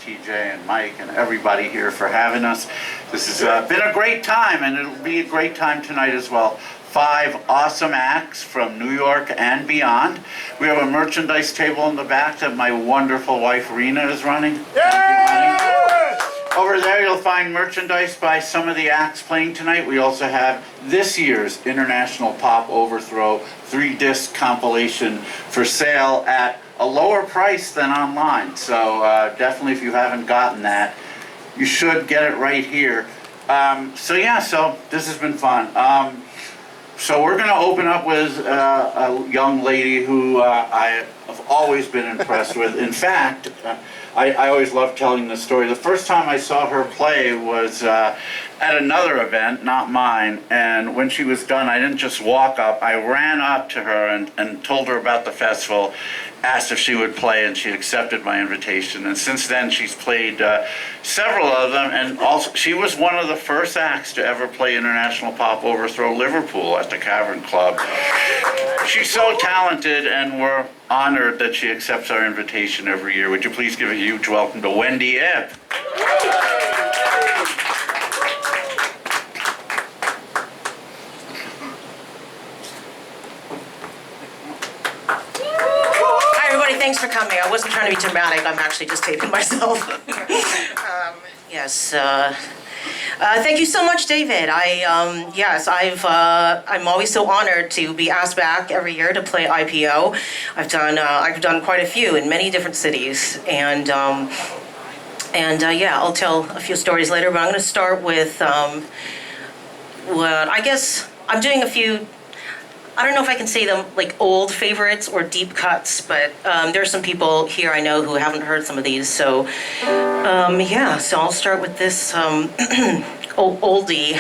TJ and Mike and everybody here for having us. This has been a great time, and it'll be a great time tonight as well. 5 awesome acts from New York and beyond. We have a merchandise table in the back that my wonderful wife Rena is running. Over there you'll find merchandise by some of the acts playing tonight. We also have this year's International Pop Overthrow 3-disc compilation for sale at a lower price than online. So definitely, if you haven't gotten that, you should get it right here. So this has been fun. So we're going to open up with a young lady who I have always been impressed with. In fact, I always love telling this story. The first time I saw her play was at another event, not mine, and when she was done, I didn't just walk up. I ran up to her and told her about the festival, asked if she would play, and she accepted my invitation. And since then, she's played several of them, and also she was one of the first acts to ever play International Pop Overthrow Liverpool at the Cavern Club. She's so talented, and we're honored that she accepts our invitation every year. Would you please give a huge welcome to Wendy Ip? Thanks for coming. I wasn't trying to be dramatic. I'm actually just taping myself. Yes. Thank you so much, David. I'm always so honored to be asked back every year to play IPO. I've done quite a few in many different cities, and I'll tell a few stories later. But I'm going to start with what I guess I'm doing a few. I don't know if I can say them like old favorites or deep cuts, but there are some people here I know who haven't heard some of these. So, so I'll start with this oldie.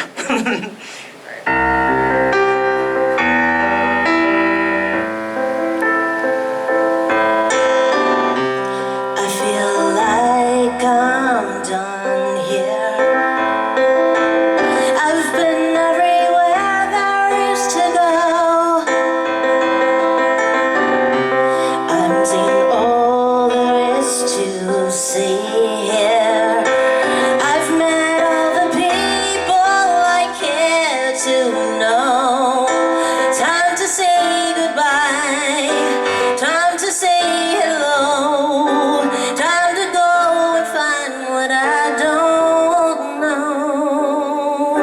I feel like I'm done here. I've been everywhere there is to go. See here, I've met all the people I care to know. Time to say goodbye, time to say hello, time to go and find what I don't know.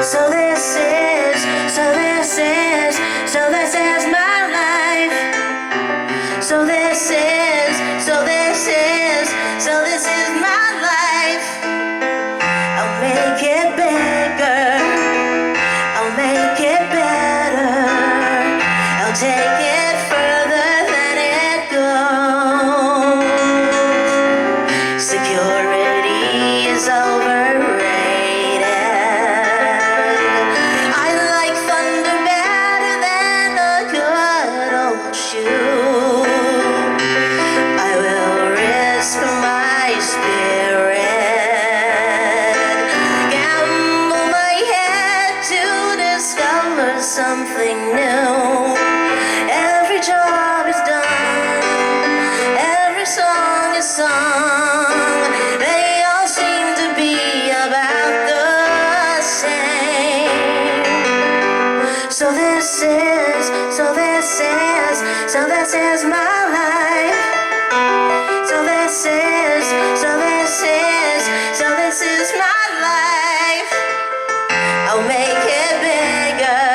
So this is my life. So this is my life. I'll make it bigger, I'll make it better, I'll take it further than it goes. Security is overrated. I like thunder better than a good old shoe. I will risk my spirit, gamble my head to discover something new. Every job is done, every song is sung. They all seem to be about the same. So this is my life. So this is my life. I'll make it bigger,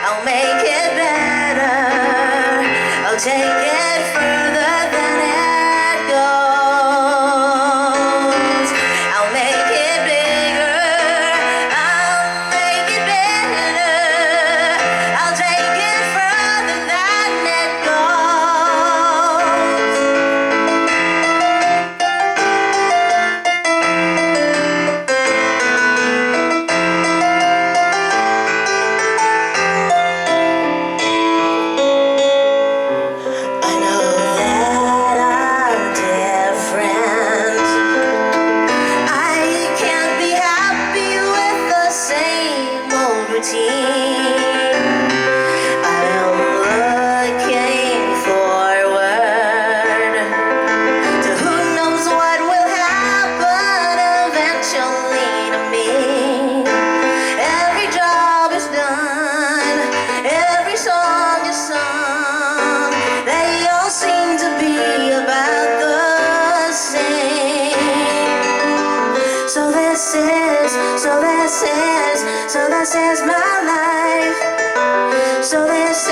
I'll make it better, I'll take it further than it goes. I'll make it bigger, I'll make it better, I'll take it further than it goes. this is my life. So this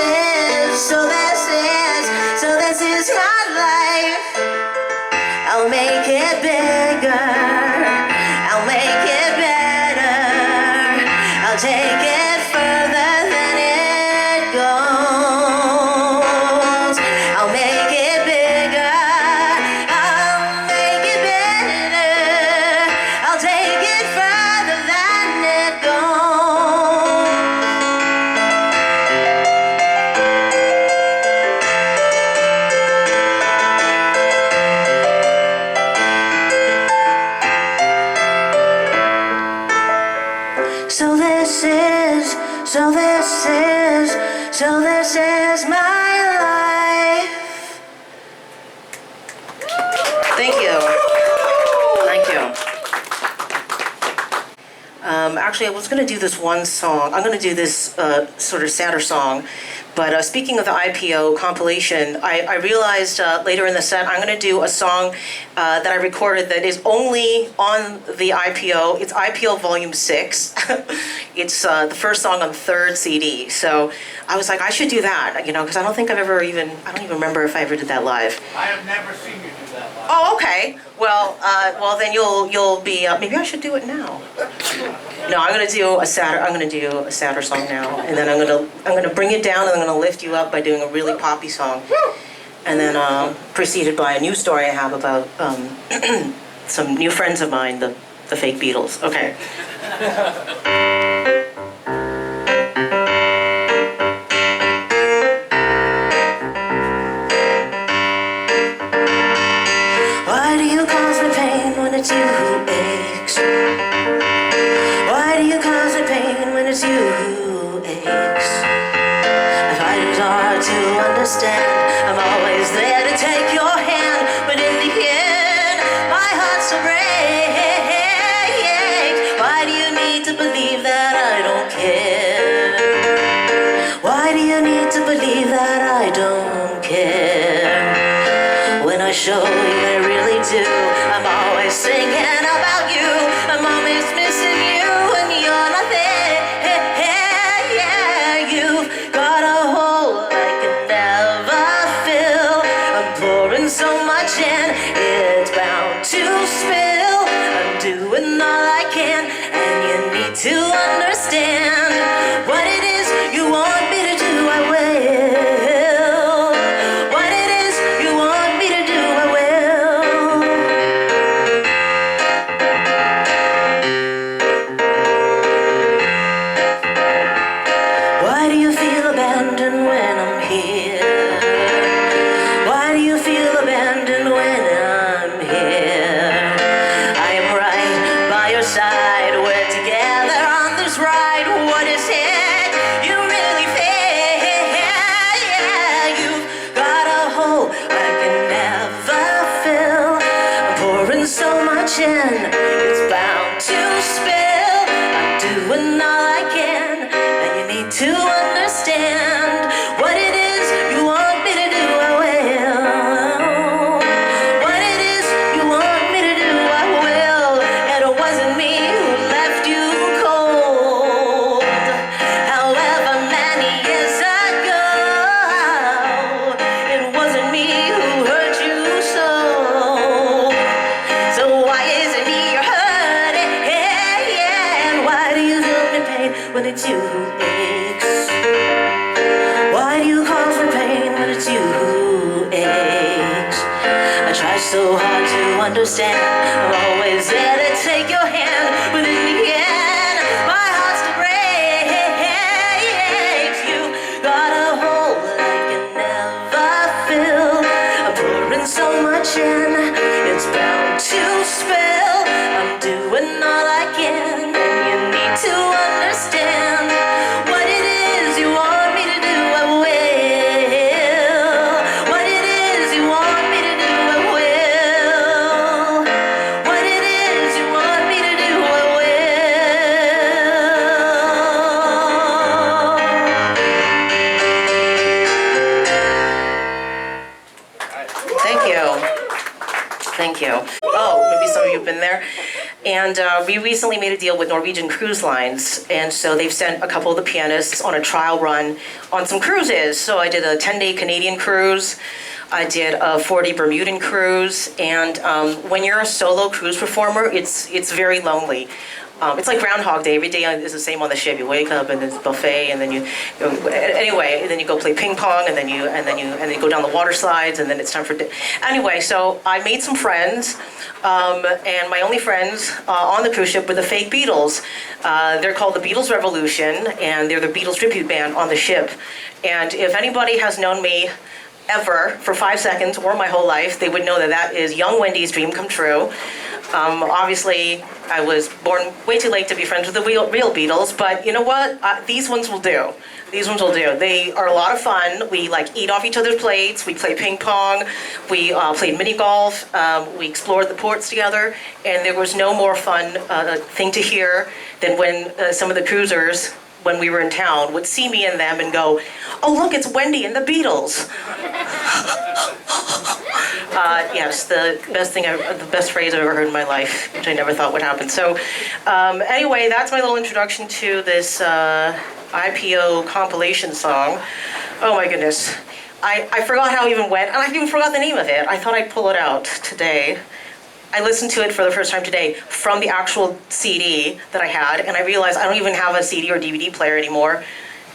is my life. I'll make it bigger. I'll make it better. I'll take it further than it goes. I'll make it bigger. I'll make it better. I'll take it further than it goes. So this is my life. Thank you. Thank you. Actually, I was going to do this one song. I'm going to do this sort of sadder song. But speaking of the IPO compilation, I realized later in the set I'm going to do a song that I recorded that is only on the IPO. It's IPO Volume 6. It's the first song on the third CD. So I was like, I should do that, you know, because I don't think I don't even remember if I ever did that live. I have never seen you do that live. Oh, okay. Well, then you'll be. Maybe I should do it now. No, I'm gonna do a sadder song now, and then I'm gonna bring it down, and I'm gonna lift you up by doing a really poppy song, and then preceded by a new story I have about some new friends of mine, the fake Beatles. Okay. Why do you cause me pain when it's you who aches? Why do you cause me pain when it's you who aches? I find it hard to understand. I'm always there to take your hand, but in the end, my heart still breaks. Why do you need to believe that I don't care? Why do you need to believe that I don't care? When I show you I really do, I'm always thinking about you. I'm always missing you when you're not there. You've got a hole I can never fill. I'm pouring so much in, it's bound to spill. I'm doing all I can, and you need to understand what it is you want me to do, I will. What it is you want me to do, I will. Why do you feel abandoned when I'm here? Why do you feel abandoned when I'm here? I am right by your side. We're together on this ride. What is it you really feel? You've got a hole I can never fill. I'm pouring so much in, it's bound to spill. I'm doing all I can, and you need to understand what it is you want me to do, I will. What it is you want me to do, I will. And it wasn't me who left you cold. However many years ago, it wasn't me who hurt you so. So why is it me you're hurting? And why do you feel the pain when it's you who aches? Why do you cause me pain when it's you who aches? I try so hard to understand. I'm always there to take your hand, but in the end, my heart still breaks. You got a hole I can never fill. I'm pouring so much in, it's bound to spill. I'm doing all I can, and you need to understand what it is you want me to do, I will. What it is you want me to do, I will. What it is you want me to do, I will. Thank you. Thank you. Oh, maybe some of you have been there. And we recently made a deal with Norwegian Cruise Lines, and so they've sent a couple of the pianists on a trial run on some cruises. So I did a 10-day Canadian cruise, I did a 4-day Bermudan cruise, and when you're a solo cruise performer, it's very lonely. It's like Groundhog Day. Every day is the same on the ship. You wake up and it's buffet, and then anyway, and then you go play ping pong, and then you go down the water slides, and then it's time for anyway. So I made some friends, and my only friends on the cruise ship were the fake Beatles. They're called the Beatles Revolution, and they're the Beatles tribute band on the ship. And if anybody has known me ever for 5 seconds or my whole life, they would know that that is young Wendy's dream come true. Obviously, I was born way too late to be friends with the real Beatles, but you know what? These ones will do. These ones will do. They are a lot of fun. We eat off each other's plates. We play ping pong. We played mini golf. We explored the ports together, and there was no more fun thing to hear than when some of the cruisers, when we were in town, would see me and them and go, "Oh, look, it's Wendy and the Beatles." Yes, the best phrase I've ever heard in my life, which I never thought would happen. So anyway, that's my little introduction to this IPO compilation song. Oh my goodness. I forgot how it even went, and I even forgot the name of it. I thought I'd pull it out today. I listened to it for the first time today from the actual CD that I had, and I realized I don't even have a CD or DVD player anymore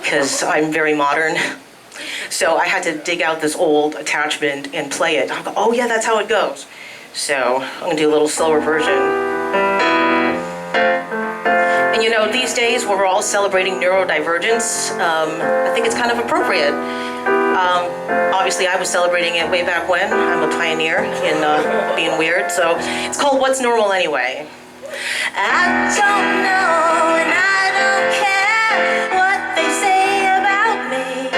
because I'm very modern. So I had to dig out this old attachment and play it. I'll go, oh yeah, that's how it goes. So I'm gonna do a little slower version. And you know, these days where we're all celebrating neurodivergence, I think it's kind of appropriate. Obviously, I was celebrating it way back when. I'm a pioneer in being weird. So it's called What's Normal Anyway. I don't know and I don't care what they say about me.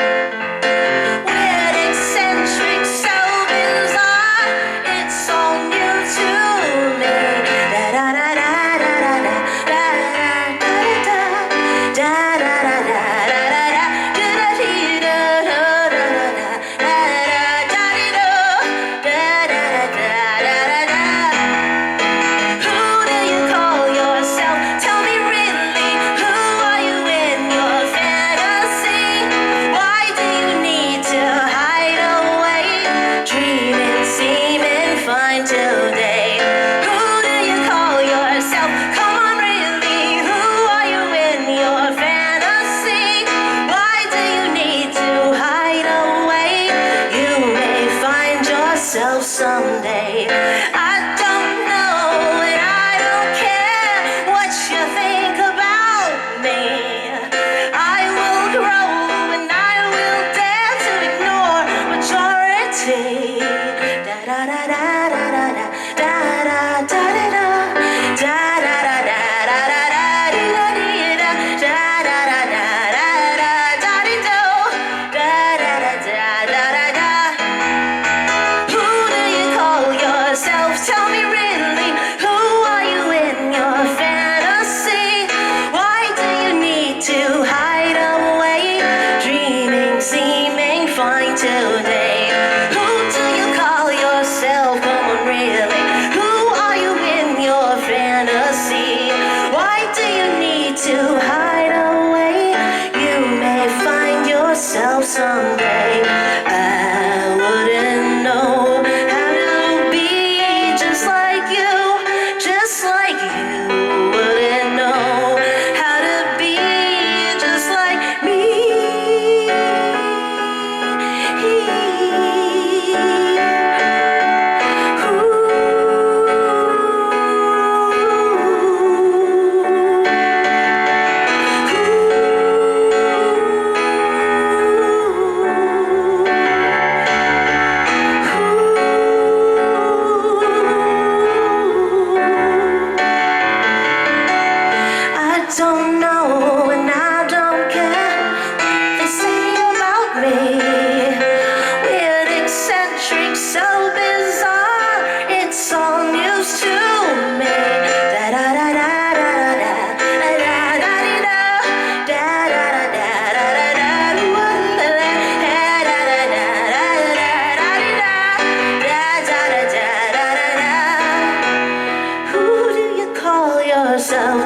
Weird, eccentric, so bizarre, it's all new to me. Who do you call yourself? Tell me really, who are you in your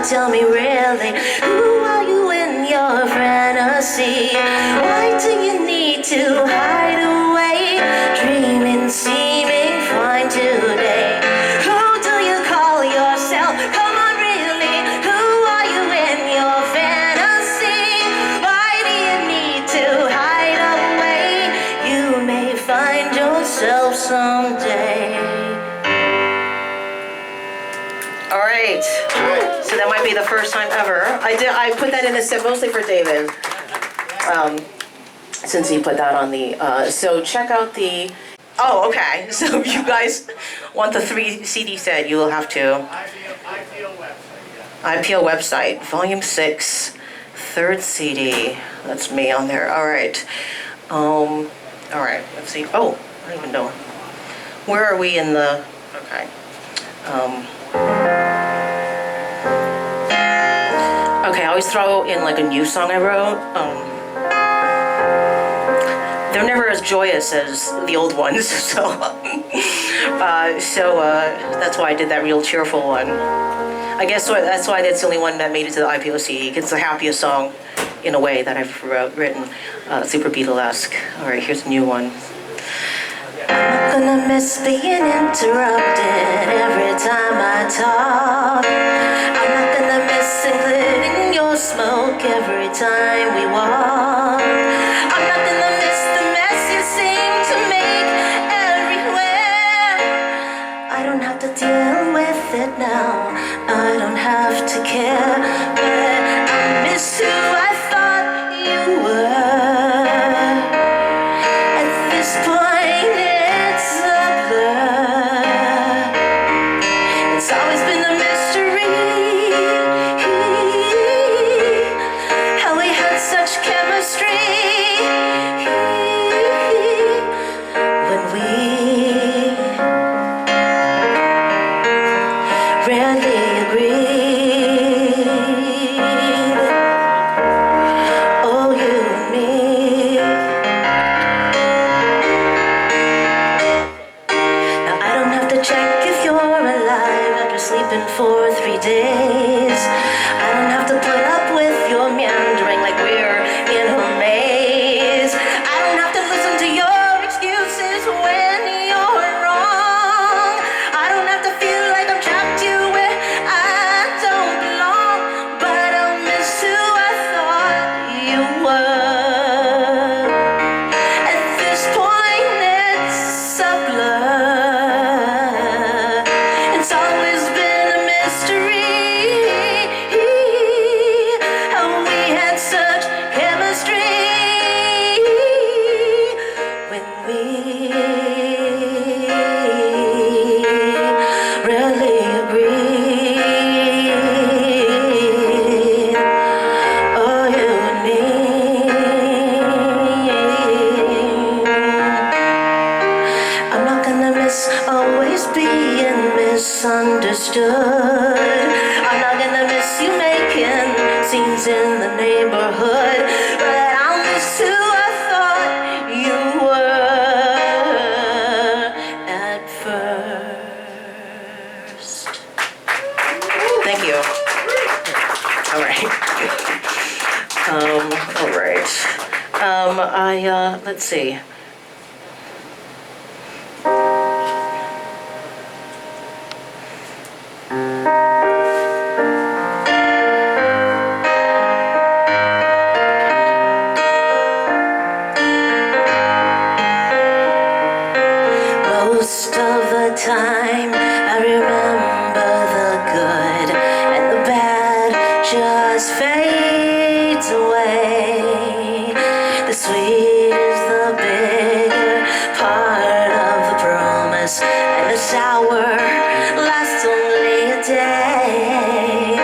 Now tell me really, who are you in your fantasy? Why do you need to hide away, dreaming, seeming fine today? Who do you call yourself? Come on, really, who are you in your fantasy? Why do you need to hide away? You may find yourself someday. All right, so that might be the first time ever. I put that in the set mostly for David, since he put that on the, so check out the, oh, okay, so if you guys want the 3 CD set, you will have to. IPO website, volume 6, 3rd CD, that's me on there, all right. All right, let's see, oh, I don't even know. Where are we in the, okay. Okay, I always throw in like a new song I wrote. They're never as joyous as the old ones, so that's why I did that real cheerful one. I guess that's why that's the only one that made it to the IPOC. It's the happiest song in a way that I've written, super Beatlesque. All right, here's a new one. I'm not gonna miss being interrupted every time I talk. I'm not gonna miss including your smoke every time we walk. I'm not gonna miss the mess you seem to make everywhere. I don't have to deal with it now. I don't have to care, but I miss who I thought you were. At this point, it's a blur. It's always been a mystery how we had such chemistry when we rarely agreed. Oh, you and me. Now I don't have to check if you're alive after sleeping for 3 days. I don't have to put up with your meandering like we're in a maze. I don't have to listen to your excuses when you're wrong. I don't have to feel like I'm trapped here where I don't belong. But I'll miss who I thought you were. At this point, it's a blur. It's always been a mystery how we had such chemistry when we rarely agreed. Oh, you and me. I'm not gonna miss always being misunderstood. I'm not gonna miss you making scenes in the neighborhood, but I'll miss who I thought you were at first. Thank you. All right. All right. Let's see. Most of the time, I remember the good and the bad just fades away. The sweet is the bigger part of the promise, and the sour lasts only a day.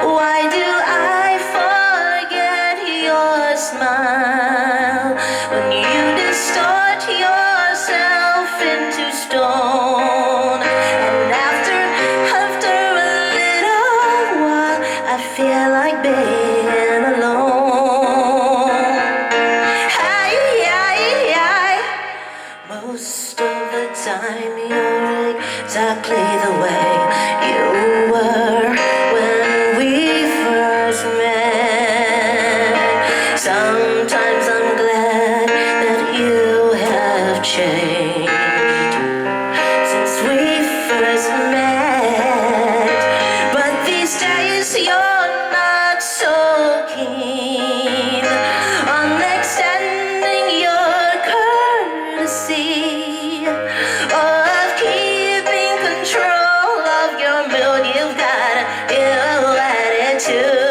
Why do I forget your smile when you distort yourself into stone? And after a little while, I feel like being alone. Most of the time, you're exactly the way you were when we you're not so keen on extending your courtesy or of keeping control of your mood. You've got ill attitude.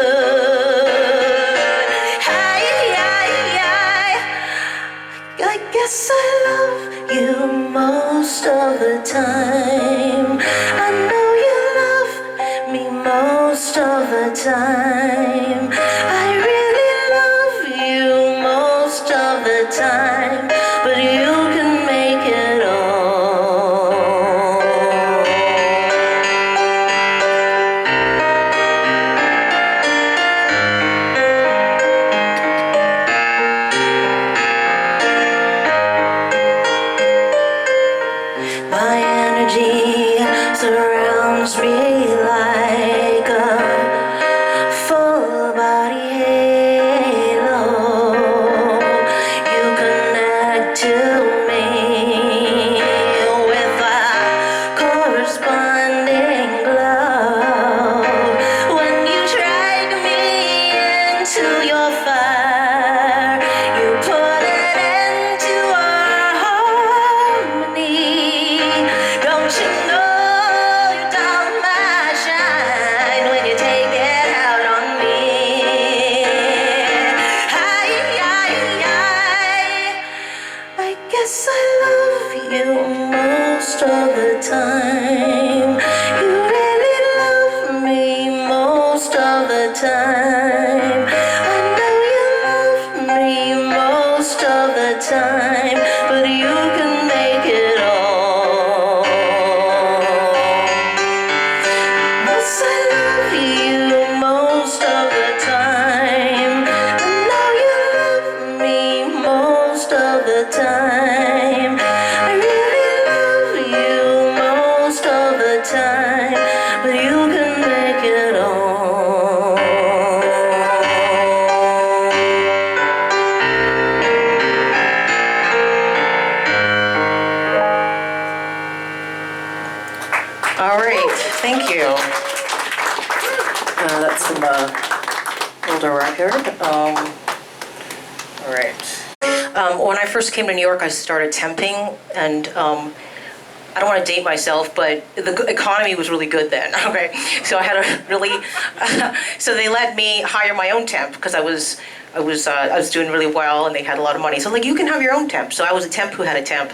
I guess I love you most of the time. I know you love me most of the time. I really love you most of the time, but you can make it all. My energy surrounds me like a full body halo. You connect to me with a corresponding glow. When you drag me into your fire, you put an end to our harmony. Don't you know you down my shine when you take it out on me? I guess I love you most of the time. You really love me most of the time. I know you love me most of the time, but you can make it all. Yes, I love you most of the time. I know you love me most of the time. I really love you most of the time, but you can make it all. All right, thank you. That's from the older record. All right. When I first came to New York, I started temping, and I don't want to date myself, but the economy was really good then. Okay, so I had a really, so they let me hire my own temp because I was doing really well, and they had a lot of money. So like, you can have your own temp. So I was a temp who had a temp,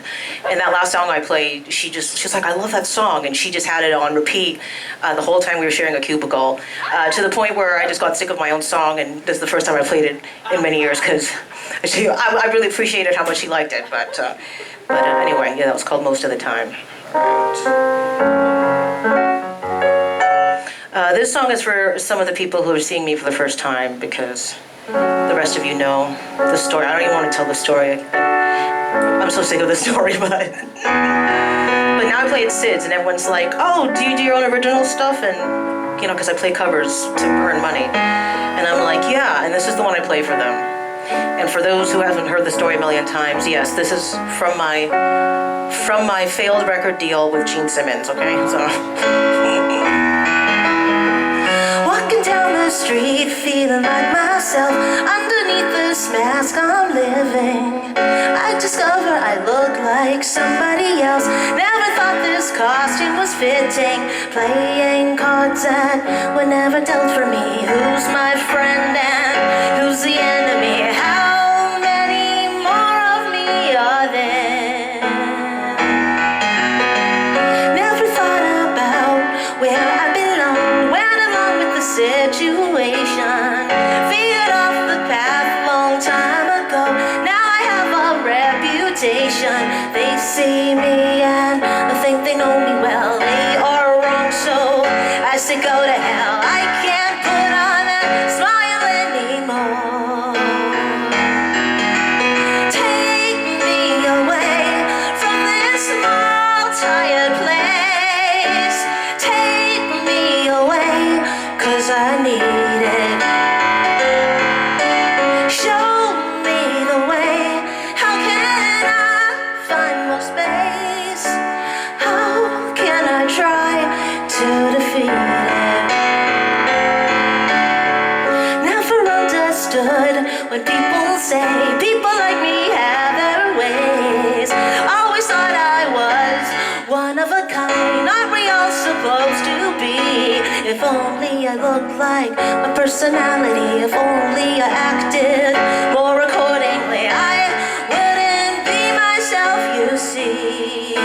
and that last song I played, she's like, I love that song, and she just had it on repeat the whole time we were sharing a cubicle, to the point where I just got sick of my own song, and this is the first time I played it in many years because I really appreciated how much she liked it. But anyway, yeah, that was called Most of the Time. This song is for some of the people who are seeing me for the first time, because the rest of you know the story. I don't even want to tell the story. I'm so sick of the story, but now I play at Sid's, and everyone's like, oh, do you do your own original stuff? And, you know, because I play covers to earn money. And I'm like, yeah, and this is the one I play for them. And for those who haven't heard the story a million times, yes, this is from my failed record deal with Gene Simmons, okay? So walking down the street, feeling like myself. Underneath this mask I'm living, I discover I look like somebody else. Never thought this costume was fitting. Playing cards that were never dealt for me. Who's my friend and who's the enemy? How many more of me are there? Never thought about where I belong. Went along with the situation. Veered off the path long time ago. Now I have a reputation. They see me and think they know me well. They are wrong, so I say go to hell. I can't put on a smile anymore. Take me away from this small, tired place. Take me away, 'cause I need it. Show me the way. How can I find more space? How can I try to defeat it? when people say people like me have their ways. Always thought I was one of a kind. Aren't we all supposed to be? If only I looked like my personality. If only I acted more accordingly, I wouldn't be myself, you see.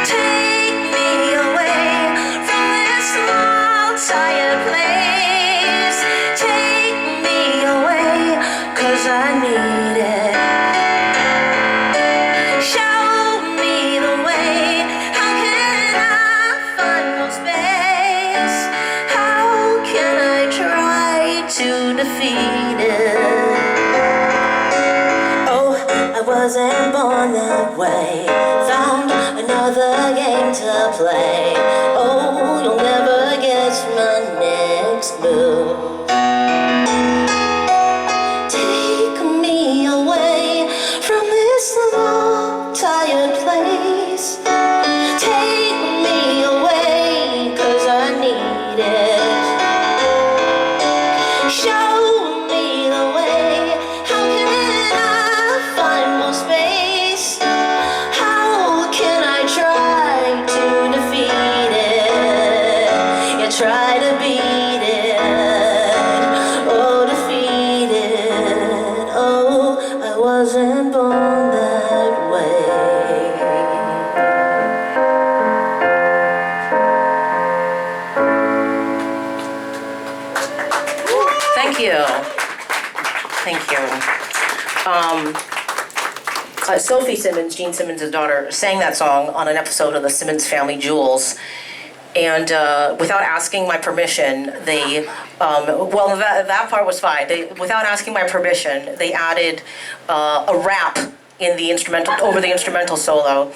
Take me away from this small, tired place. Take me away, 'cause I need it. Show me the way. How can I find more space? How can I try to defeat it? Oh, I wasn't born that way. Found another game to play. Oh, you'll never guess my next move. Take me away from this small, tired place. Take me away, 'cause I need it. Show me the way. How can I find more space? How can I try to defeat it? Yeah, try to beat it. Oh, defeat it. Oh, I wasn't born that way. Thank you. Thank you. Sophie Simmons, Gene Simmons' daughter, sang that song on an episode of the Simmons Family Jewels. And without asking my permission, that part was fine. Without asking my permission, they added a rap in the instrumental, over the instrumental solo.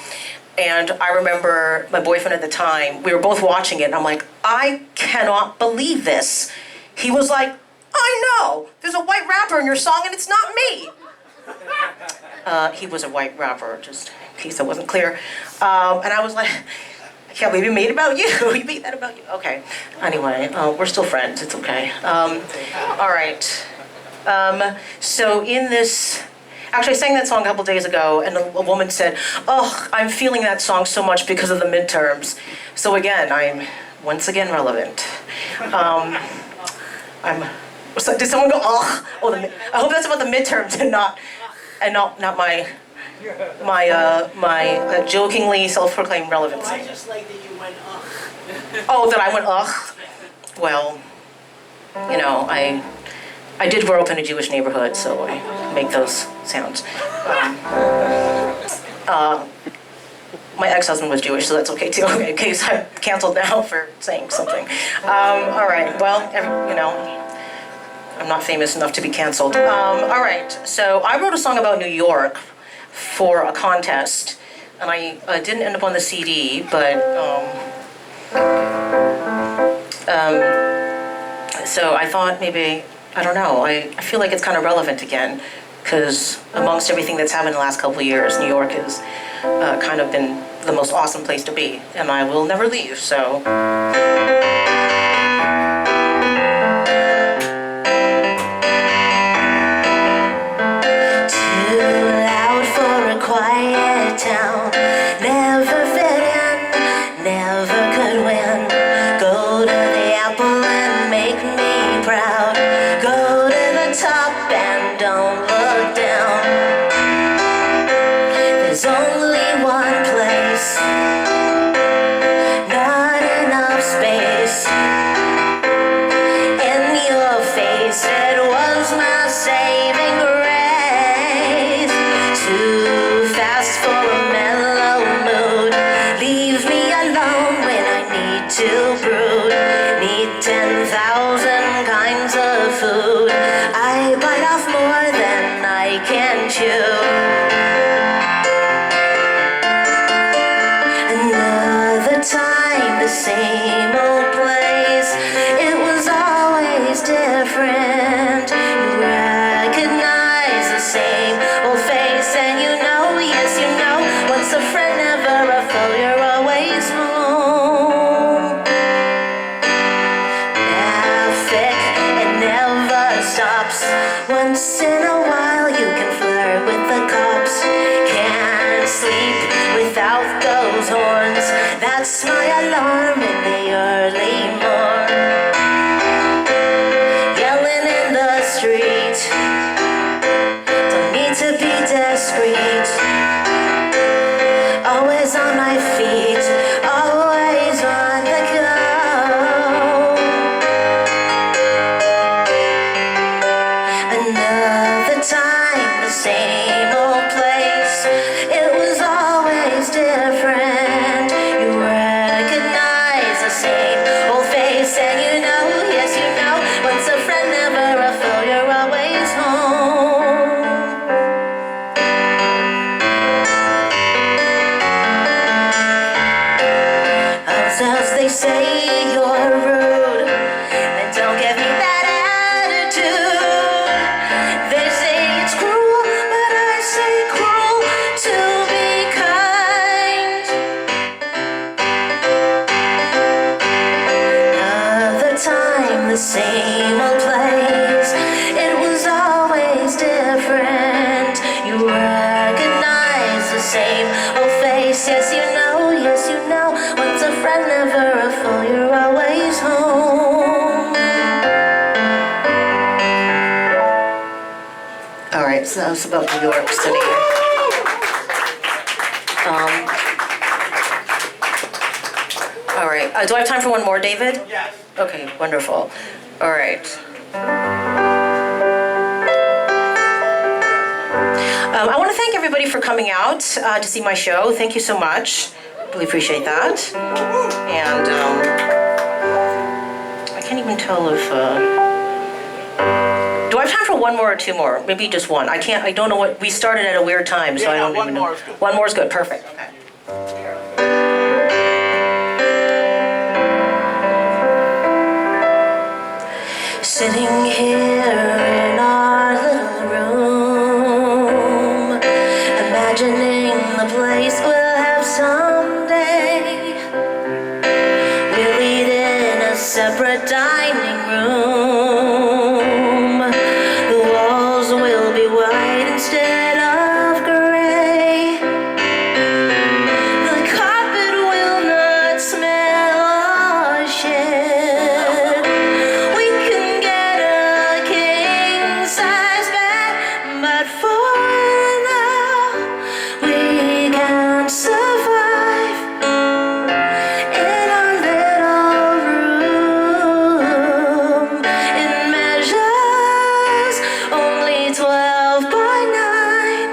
And I remember my boyfriend at the time, we were both watching it, and I'm like, I cannot believe this. He was like, I know, there's a white rapper in your song and it's not me. He was a white rapper, just in case that wasn't clear. And I was like, I can't believe you made it about you. You made that about you. Okay. Anyway, we're still friends. It's okay. All right. So in this, actually I sang that song a couple days ago, and a woman said, oh, I'm feeling that song so much because of the midterms. So again, I'm once again relevant. So did someone go, oh, I hope that's about the midterms and not my jokingly self-proclaimed relevance. I just like that you went, ugh. Oh, that I went, ugh. Well, you know, I did grow up in a Jewish neighborhood, so I make those sounds. My ex-husband was Jewish, so that's okay too. In case I'm canceled now for saying something. All right. Well, you know, I'm not famous enough to be canceled. All right. So I wrote a song about New York for a contest, and I didn't end up on the CD, but so I thought maybe, I don't know, I feel like it's kind of relevant again, because amongst everything that's happened in the last couple of years, New York has kind of been the most awesome place to be, and I will never leave, so. Quiet town, never fit in, never could win. Go to the Apple and make me proud. Go to the top and don't look down. There's only one place, not enough space. In your face, it was my saving grace. Too fast for a mellow mood. Leave me alone when I need to brood. Need 10,000 kinds of food. I bite off more than I can chew. Another time, the same old place. It was always different. You recognize the same old face, and you know, yes you know, once a friend, never a foe, you're always home. Once in a while you can flirt with the cops. Can't sleep without those horns. That's my alarm in the early morn. Yelling in the street. Don't need to be discreet. Always on my feet. Always on the go. Another time, the same old place. It was always different. You recognize the same old face, and you know, yes you know, once a friend, never a foe, you're always home. Sometimes they say you're rude, and don't give me that attitude. They say it's cruel, but I say cruel to be kind. Another time, the same old place. It was always different. You recognize the same old face. Yes you know, yes you know. Once a friend, never a foe, you're always home. All right, so that was about New York City. All right, do I have time for one more, David? Yes. Okay, wonderful. All right. I want to thank everybody for coming out to see my show. Thank you so much. Really appreciate that. And I can't even tell if... do I have time for one more or two more? Maybe just one. I don't know what... We started at a weird time, so I don't even know. One more is good. One more is good. Perfect. Okay. Sitting here in our little room, imagining the place we'll have someday. We'll eat in a separate dining room. The walls will be white instead of gray. The carpet will not smell or shed. We can get a king-size bed, but for now we can survive in our little room. It measures only 12 by 9.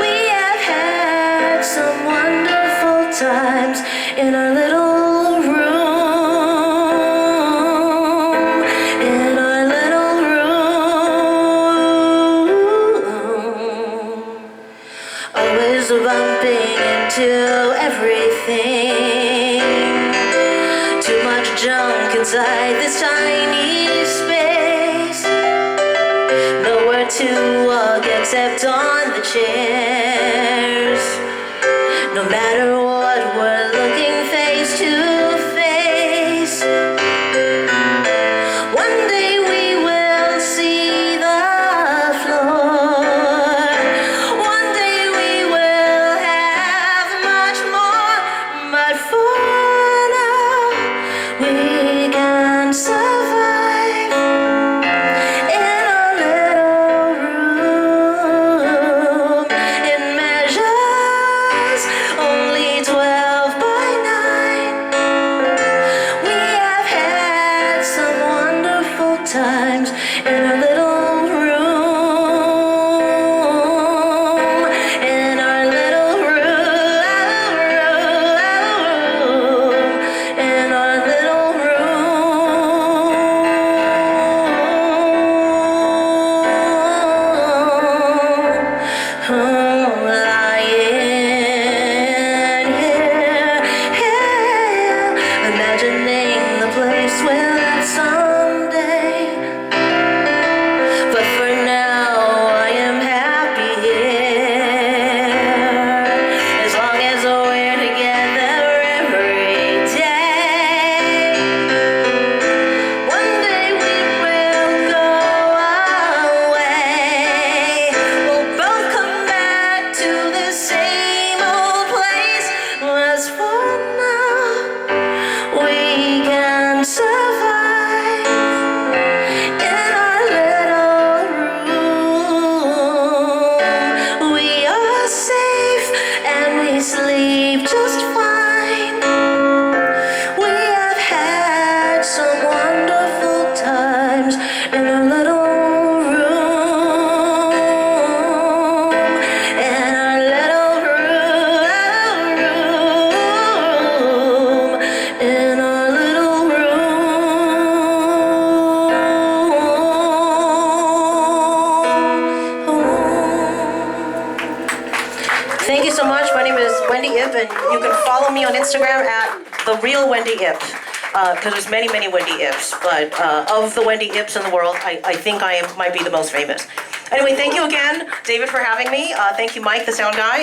We have had some wonderful times in our little room. In our little room. Always bumping into everything. Too much junk inside this tiny space. Nowhere to walk except on the chairs. No matter what, we're looking face to face. One day we will see the floor. One day we will have much more. But for now, we can survive in our little room. It measures only 12 by 9. We have had some wonderful times in our little room. In our little room. In our little room. Lying here, imagining the place we'll have someday. But for now, I am happy here, as long as we're together every day. One day we will go Instagram at the real Wendy Ip, because there's many, many Wendy Ips, but of the Wendy Ips in the world, I think might be the most famous. Anyway, thank you again, David, for having me. Thank you, Mike, the sound guy,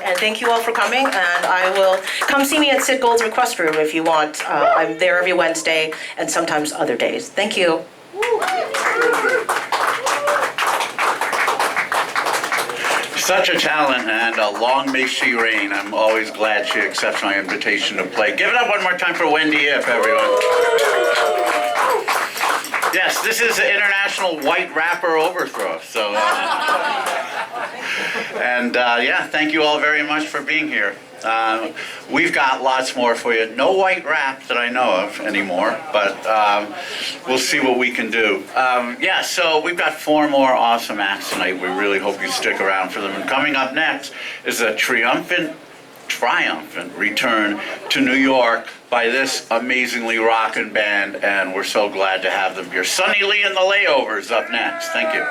and thank you all for coming. And I will come see me at Sid Gold's Request Room if you want. I'm there every Wednesday and sometimes other days. Thank you. Such a talent, and long may she reign. I'm always glad she accepts my invitation to play. Give it up one more time for Wendy Ip, everyone. Yes, this is the International White Rapper Overthrow. So, yeah, thank you all very much for being here. We've got lots more for you. No white rap that I know of anymore, but we'll see what we can do. Yeah, so we've got 4 more awesome acts tonight. We really hope you stick around for them. And coming up next is a triumphant return to New York by this amazingly rockin' band, and we're so glad to have them here. Sonny Lee and the Layovers up next. Thank you.